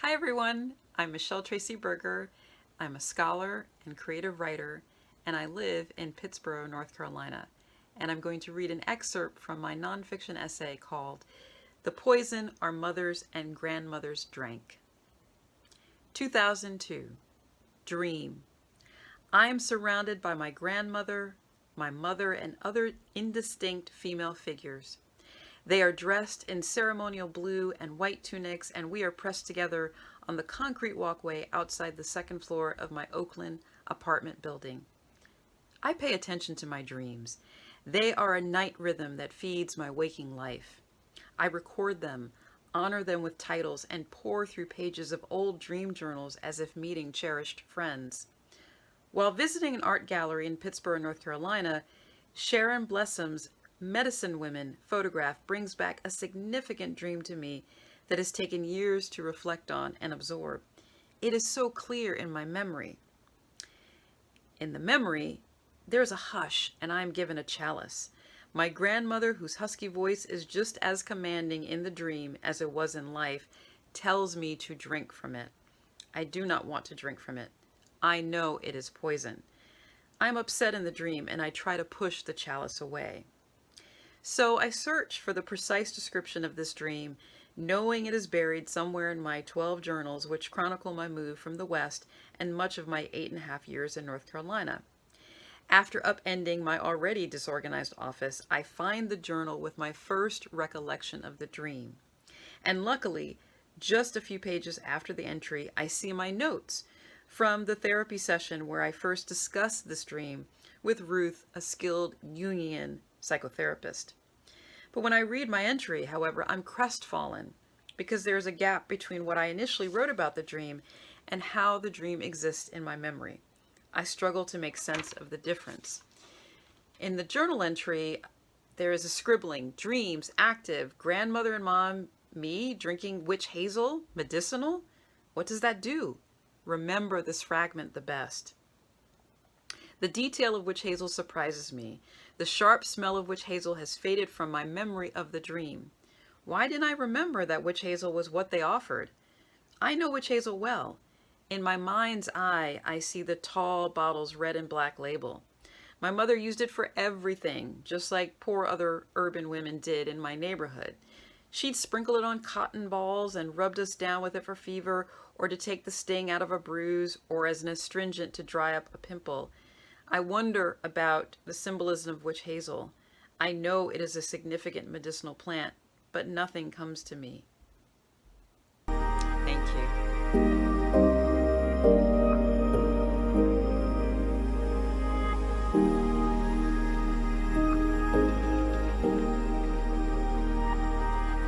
Hi everyone, I'm Michele Tracy Berger. I'm a scholar and creative writer, and I live in Pittsboro, North Carolina. And I'm going to read an excerpt from my nonfiction essay called The Poison Our Mothers and Grandmothers Drank. 2002. Dream. I am surrounded by my grandmother, my mother, and other indistinct female figures. They are dressed in ceremonial blue and white tunics, and we are pressed together on the concrete walkway outside the second floor of my Oakland apartment building. I pay attention to my dreams. They are a night rhythm that feeds my waking life. I record them, honor them with titles, and pore through pages of old dream journals as if meeting cherished friends. While visiting an art gallery in Pittsboro, North Carolina, Sharon Blessum's Medicine Women photograph brings back a significant dream to me that has taken years to reflect on and absorb. It is so clear in my memory. In the memory, there's a hush, and I am given a chalice. My grandmother, whose husky voice is just as commanding in the dream as it was in life, tells me to drink from it. I do not want to drink from it. I know it is poison. I am upset in the dream, and I try to push the chalice away. So I search for the precise description of this dream, knowing it is buried somewhere in my 12 journals, which chronicle my move from the West and much of my 8.5 years in North Carolina. After upending my already disorganized office, I find the journal with my first recollection of the dream. And luckily, just a few pages after the entry, I see my notes from the therapy session where I first discussed this dream with Ruth, a skilled Jungian psychotherapist. But when I read my entry, however, I'm crestfallen because there's a gap between what I initially wrote about the dream and how the dream exists in my memory. I struggle to make sense of the difference. In the journal entry, there is a scribbling, dreams, active, grandmother and mom, me, drinking witch hazel, medicinal. What does that do? Remember this fragment the best. The detail of witch hazel surprises me. The sharp smell of witch hazel has faded from my memory of the dream. Why didn't I remember that witch hazel was what they offered? I know witch hazel well. In my mind's eye, I see the tall bottle's red and black label. My mother used it for everything, just like poor other urban women did in my neighborhood. She'd sprinkle it on cotton balls and rubbed us down with it for fever, or to take the sting out of a bruise, or as an astringent to dry up a pimple. I wonder about the symbolism of witch hazel. I know it is a significant medicinal plant, but nothing comes to me.